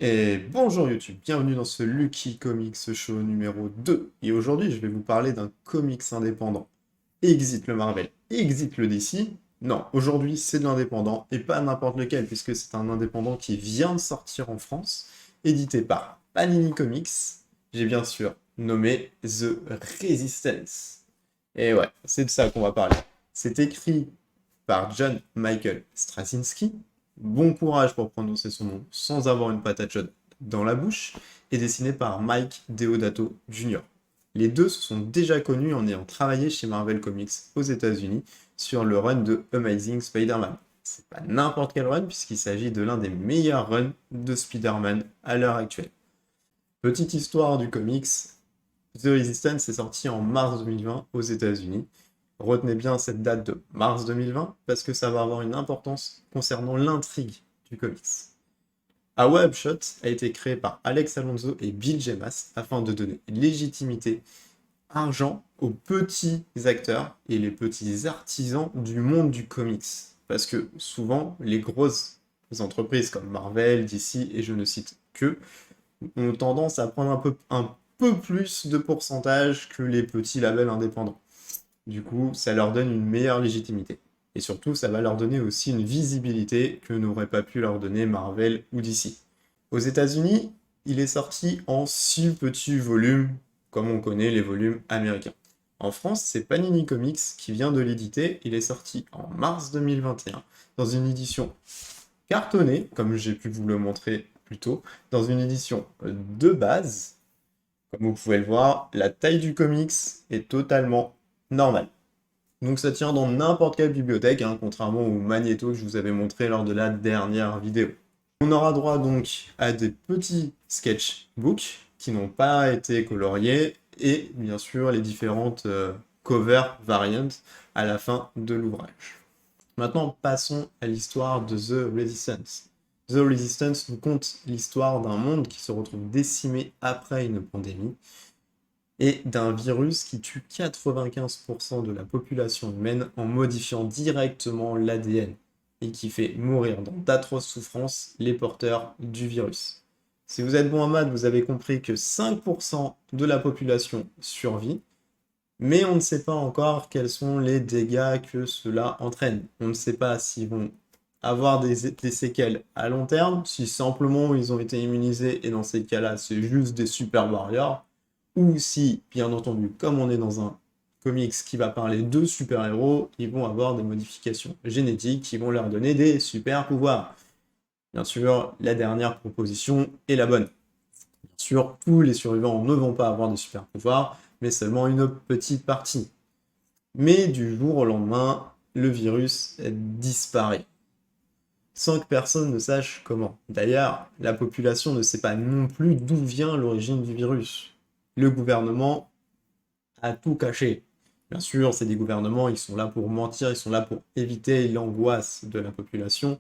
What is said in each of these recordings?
Et bonjour YouTube, bienvenue dans ce Lucky Comics Show numéro 2. Et aujourd'hui, je vais vous parler d'un comics indépendant. Exit le Marvel, exit le DC. Non, aujourd'hui, c'est de l'indépendant, et pas n'importe lequel, puisque c'est un indépendant qui vient de sortir en France, édité par Panini Comics. J'ai bien sûr nommé The Resistance. Et ouais, c'est de ça qu'on va parler. C'est écrit par John Michael Straczynski. Bon courage pour prononcer son nom sans avoir une patate chaude dans la bouche. Et dessiné par Mike Deodato Jr. Les deux se sont déjà connus en ayant travaillé chez Marvel Comics aux États-Unis sur le run de Amazing Spider-Man. C'est pas n'importe quel run puisqu'il s'agit de l'un des meilleurs runs de Spider-Man à l'heure actuelle. Petite histoire du comics, The Resistance est sorti en mars 2020 aux États-Unis. Retenez bien cette date de mars 2020 parce que ça va avoir une importance concernant l'intrigue du comics. A Web Shot a été créé par Alex Alonso et Bill Jemas afin de donner légitimité, argent aux petits acteurs et les petits artisans du monde du comics. Parce que souvent, les grosses entreprises comme Marvel, DC et je ne cite que, ont tendance à prendre un peu plus de pourcentage que les petits labels indépendants. Du coup, ça leur donne une meilleure légitimité. Et surtout, ça va leur donner aussi une visibilité que n'aurait pas pu leur donner Marvel ou DC. Aux États-Unis, il est sorti en 6 petits volumes, comme on connaît les volumes américains. En France, c'est Panini Comics qui vient de l'éditer. Il est sorti en mars 2021 dans une édition cartonnée, comme j'ai pu vous le montrer plus tôt, dans une édition de base. Comme vous pouvez le voir, la taille du comics est totalement normale. Donc ça tient dans n'importe quelle bibliothèque, hein, contrairement au magnéto que je vous avais montré lors de la dernière vidéo. On aura droit donc à des petits sketchbooks qui n'ont pas été coloriés et bien sûr les différentes cover variantes à la fin de l'ouvrage. Maintenant, passons à l'histoire de The Resistance. The Resistance nous conte l'histoire d'un monde qui se retrouve décimé après une pandémie et d'un virus qui tue 95% de la population humaine en modifiant directement l'ADN et qui fait mourir dans d'atroces souffrances les porteurs du virus. Si vous êtes bon en maths, vous avez compris que 5% de la population survit, mais on ne sait pas encore quels sont les dégâts que cela entraîne. On ne sait pas s'ils vont avoir des séquelles à long terme, si simplement ils ont été immunisés et dans ces cas-là, c'est juste des super warriors, ou si, bien entendu, comme on est dans un comics qui va parler de super-héros, ils vont avoir des modifications génétiques qui vont leur donner des super-pouvoirs. Bien sûr, la dernière proposition est la bonne. Bien sûr, tous les survivants ne vont pas avoir de super-pouvoirs, mais seulement une petite partie. Mais du jour au lendemain, le virus disparaît, sans que personne ne sache comment. D'ailleurs, la population ne sait pas non plus d'où vient l'origine du virus. Le gouvernement a tout caché. Bien sûr, c'est des gouvernements, ils sont là pour mentir, ils sont là pour éviter l'angoisse de la population.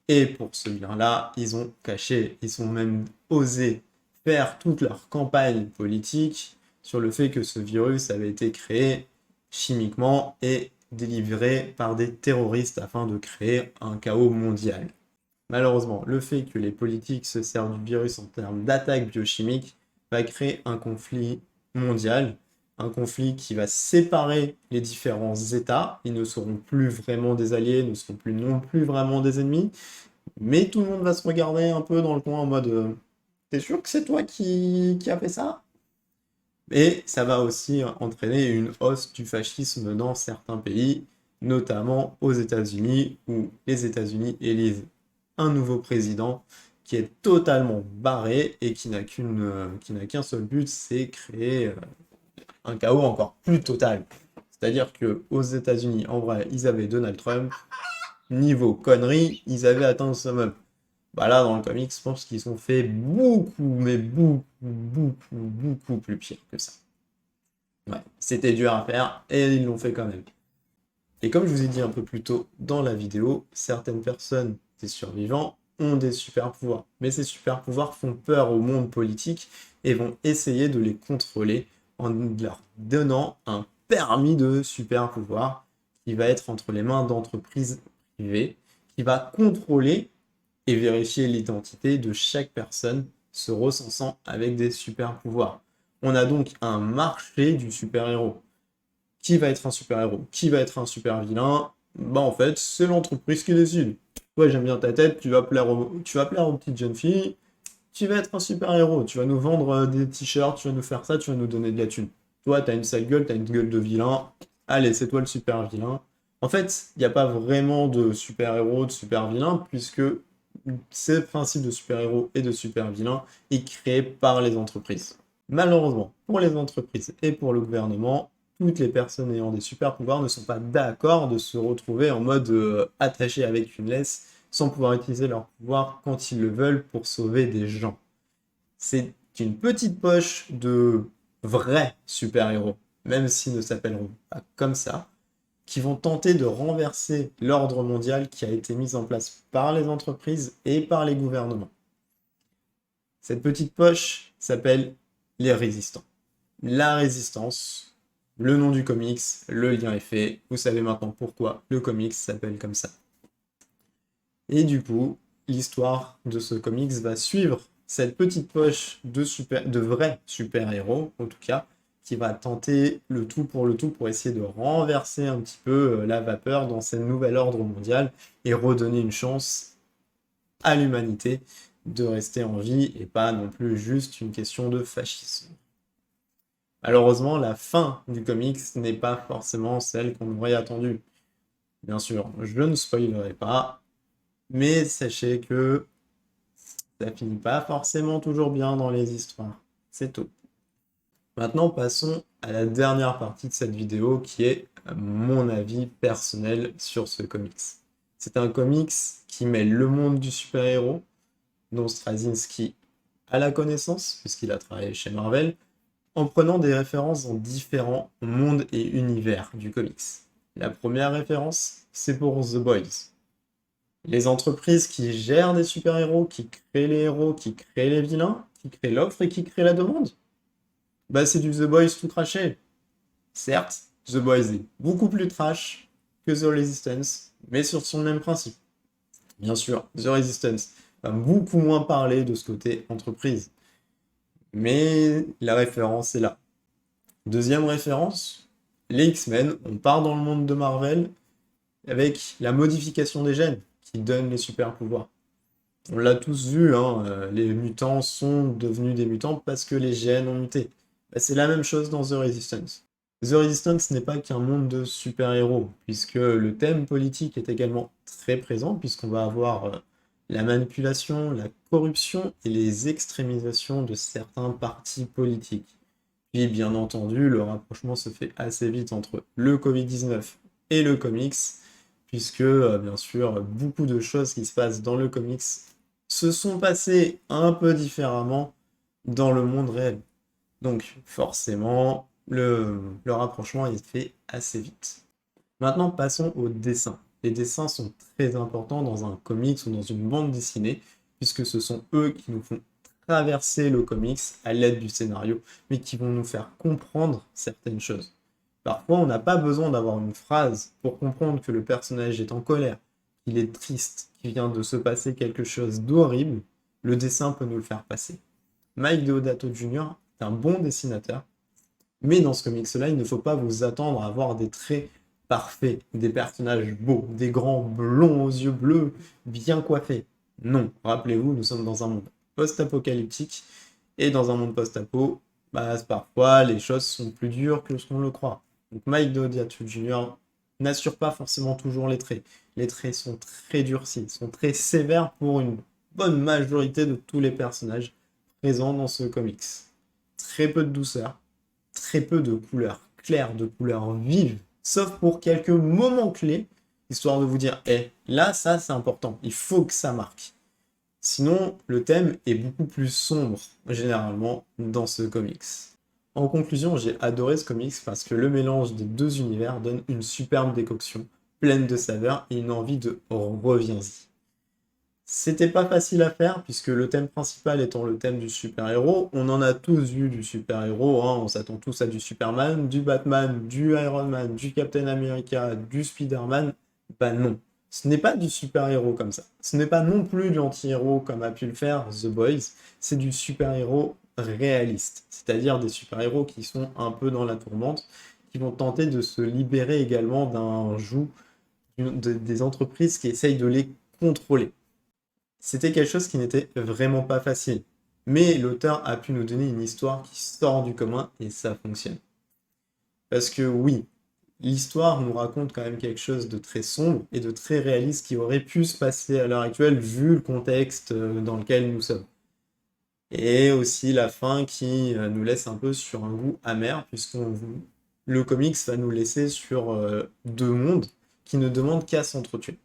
Et pour ce bien-là, ils ont caché, ils ont même osé faire toute leur campagne politique sur le fait que ce virus avait été créé chimiquement et délivré par des terroristes afin de créer un chaos mondial. Malheureusement, le fait que les politiques se servent du virus en termes d'attaque biochimique va créer un conflit mondial, un conflit qui va séparer les différents États. Ils ne seront plus vraiment des alliés, ne seront plus non plus vraiment des ennemis, mais tout le monde va se regarder un peu dans le coin en mode T'es sûr que c'est toi qui a fait ça? Et ça va aussi entraîner une hausse du fascisme dans certains pays, notamment aux États-Unis, où les États-Unis élisent un nouveau président qui est totalement barré et qui n'a qu'un seul but, c'est créer un chaos encore plus total. C'est-à-dire que aux États-Unis, en vrai, ils avaient Donald Trump, niveau conneries, ils avaient atteint le summum. Bah là, dans le comics, je pense qu'ils ont fait beaucoup, mais beaucoup, beaucoup, beaucoup plus pire que ça. Ouais, c'était dur à faire et ils l'ont fait quand même. Et comme je vous ai dit un peu plus tôt dans la vidéo, certaines personnes, des survivants, ont des super pouvoirs. Mais ces super pouvoirs font peur au monde politique et vont essayer de les contrôler en leur donnant un permis de super pouvoir qui va être entre les mains d'entreprises privées, qui va contrôler et vérifier l'identité de chaque personne se recensant avec des super pouvoirs. On a donc un marché du super-héros. Qui va être un super-héros? Qui va être un super-vilain? Bah en fait, c'est l'entreprise qui décide. Ouais, j'aime bien ta tête, tu vas plaire aux petites jeunes filles, tu vas être un super-héros, tu vas nous vendre des t-shirts, tu vas nous faire ça, tu vas nous donner de la thune. Toi, t'as une sale gueule, t'as une gueule de vilain, allez, c'est toi le super-vilain. En fait, il n'y a pas vraiment de super-héros, de super-vilain, puisque ce principe de super-héros et de super-vilain est créé par les entreprises. Malheureusement, pour les entreprises et pour le gouvernement, toutes les personnes ayant des super-pouvoirs ne sont pas d'accord de se retrouver en mode attaché avec une laisse sans pouvoir utiliser leur pouvoir quand ils le veulent pour sauver des gens. C'est une petite poche de vrais super-héros, même s'ils ne s'appelleront pas comme ça, qui vont tenter de renverser l'ordre mondial qui a été mis en place par les entreprises et par les gouvernements. Cette petite poche s'appelle les résistants. La résistance, le nom du comics, le lien est fait, vous savez maintenant pourquoi le comics s'appelle comme ça. Et du coup, l'histoire de ce comics va suivre cette petite poche de vrais super-héros, en tout cas, qui va tenter le tout pour essayer de renverser un petit peu la vapeur dans ce nouvel ordre mondial et redonner une chance à l'humanité de rester en vie et pas non plus juste une question de fascisme. Malheureusement, la fin du comics n'est pas forcément celle qu'on aurait attendue. Bien sûr, je ne spoilerai pas, mais sachez que ça finit pas forcément toujours bien dans les histoires. C'est tout. Maintenant, passons à la dernière partie de cette vidéo qui est mon avis personnel sur ce comics. C'est un comics qui mêle le monde du super-héros, dont Straczynski a la connaissance, puisqu'il a travaillé chez Marvel, en prenant des références dans différents mondes et univers du comics. La première référence, c'est pour The Boys. Les entreprises qui gèrent des super-héros, qui créent les héros, qui créent les vilains, qui créent l'offre et qui créent la demande. Bah c'est du The Boys tout craché. Certes, The Boys est beaucoup plus trash que The Resistance, mais sur son même principe. Bien sûr, The Resistance va beaucoup moins parler de ce côté entreprise. Mais la référence est là. Deuxième référence, les X-Men, on part dans le monde de Marvel avec la modification des gènes qui donne les super pouvoirs. On l'a tous vu, hein, les mutants sont devenus des mutants parce que les gènes ont muté. Bah, c'est la même chose dans The Resistance. The Resistance n'est pas qu'un monde de super-héros, puisque le thème politique est également très présent, puisqu'on va avoir la manipulation, la corruption et les extrémisations de certains partis politiques. Puis, bien entendu, le rapprochement se fait assez vite entre le Covid-19 et le comics, puisque, bien sûr, beaucoup de choses qui se passent dans le comics se sont passées un peu différemment dans le monde réel. Donc, forcément, le rapprochement est fait assez vite. Maintenant, passons aux dessins. Les dessins sont très importants dans un comics ou dans une bande dessinée, puisque ce sont eux qui nous font traverser le comics à l'aide du scénario, mais qui vont nous faire comprendre certaines choses. Parfois, on n'a pas besoin d'avoir une phrase pour comprendre que le personnage est en colère, qu'il est triste, qu'il vient de se passer quelque chose d'horrible. Le dessin peut nous le faire passer. Mike Deodato Jr. est un bon dessinateur, mais dans ce comics-là, il ne faut pas vous attendre à avoir des traits parfaits, des personnages beaux, des grands blonds aux yeux bleus, bien coiffés. Non, rappelez-vous, nous sommes dans un monde post-apocalyptique, et dans un monde post-apo, bah, parfois les choses sont plus dures que ce qu'on le croit. Donc Mike Deodato Jr. n'assure pas forcément toujours les traits. Les traits sont très durcis, sont très sévères pour une bonne majorité de tous les personnages présents dans ce comics. Très peu de douceur, très peu de couleurs claires, de couleurs vives, sauf pour quelques moments clés, histoire de vous dire, là, ça, c'est important, il faut que ça marque. Sinon, le thème est beaucoup plus sombre, généralement, dans ce comics. En conclusion, j'ai adoré ce comics parce que le mélange des deux univers donne une superbe décoction, pleine de saveurs et une envie de reviens-y. C'était pas facile à faire, puisque le thème principal étant le thème du super-héros, on en a tous vu du super-héros, hein, on s'attend tous à du Superman, du Batman, du Iron Man, du Captain America, du Spider-Man. Bah non, Ce n'est pas du super-héros comme ça. Ce n'est pas non plus de l'anti-héros comme a pu le faire The Boys. C'est du super-héros réaliste. C'est-à-dire des super-héros qui sont un peu dans la tourmente, qui vont tenter de se libérer également d'un joug des entreprises qui essayent de les contrôler. C'était quelque chose qui n'était vraiment pas facile. Mais l'auteur a pu nous donner une histoire qui sort du commun et ça fonctionne. Parce que oui, l'histoire nous raconte quand même quelque chose de très sombre et de très réaliste qui aurait pu se passer à l'heure actuelle vu le contexte dans lequel nous sommes. Et aussi la fin qui nous laisse un peu sur un goût amer, puisque le comics va nous laisser sur deux mondes qui ne demandent qu'à s'entretuer.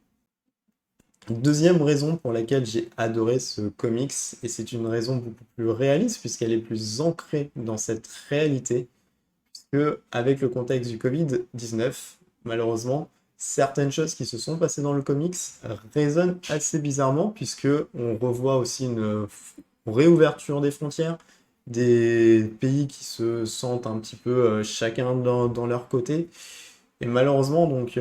Deuxième raison pour laquelle j'ai adoré ce comics, et c'est une raison beaucoup plus réaliste puisqu'elle est plus ancrée dans cette réalité, que avec le contexte du Covid-19, malheureusement, certaines choses qui se sont passées dans le comics résonnent assez bizarrement puisque on revoit aussi une réouverture des frontières, des pays qui se sentent un petit peu chacun dans leur côté. Et malheureusement, donc,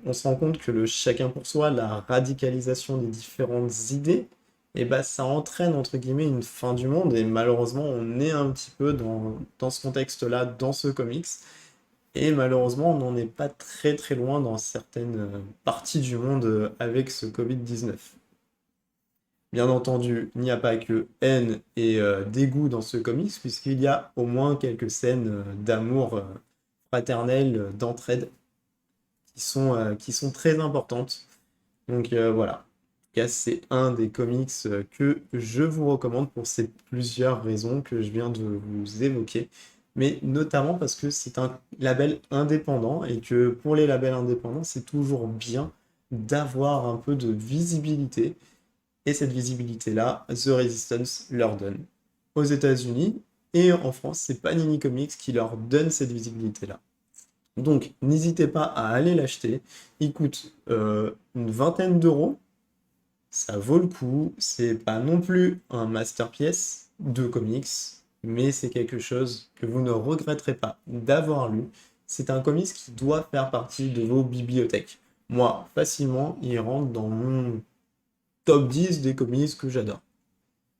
on se rend compte que le chacun pour soi, la radicalisation des différentes idées, et bah, ça entraîne entre guillemets une fin du monde. Et malheureusement, on est un petit peu dans ce contexte-là, dans ce comics. Et malheureusement, on n'en est pas très très loin dans certaines parties du monde avec ce Covid-19. Bien entendu, il n'y a pas que haine et dégoût dans ce comics, puisqu'il y a au moins quelques scènes d'amour fraternel, d'entraide qui sont très importantes. Donc voilà. En tout cas, c'est un des comics que je vous recommande pour ces plusieurs raisons que je viens de vous évoquer. Mais notamment parce que c'est un label indépendant et que pour les labels indépendants, c'est toujours bien d'avoir un peu de visibilité. Et cette visibilité-là, The Resistance leur donne. Aux États-Unis et en France, c'est Panini Comics qui leur donne cette visibilité-là. Donc, n'hésitez pas à aller l'acheter. Il coûte une vingtaine d'euros. Ça vaut le coup. C'est pas non plus un masterpiece de comics, mais c'est quelque chose que vous ne regretterez pas d'avoir lu. C'est un comics qui doit faire partie de vos bibliothèques. Moi, facilement, il rentre dans mon top 10 des comics que j'adore.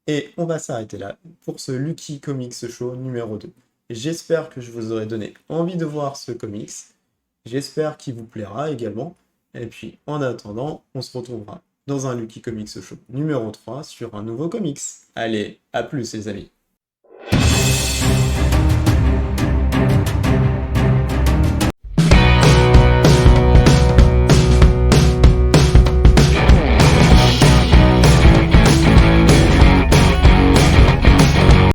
Et on va s'arrêter là pour ce Lucky Comics Show numéro 2. J'espère que je vous aurai donné envie de voir ce comics. J'espère qu'il vous plaira également. Et puis, en attendant, on se retrouvera dans un Lucky Comics Show numéro 3 sur un nouveau comics. Allez, à plus les amis.